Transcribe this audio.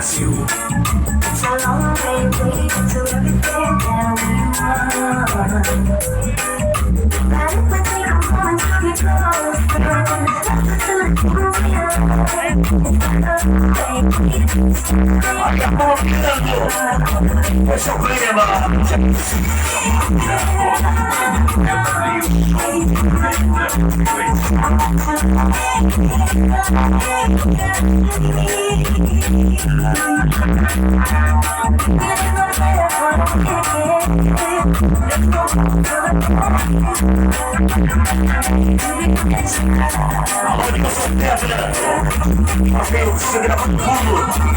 It's a long way to everything that we want. But if we take a moment to get closer, Esse é o clima. Você gravando tudo.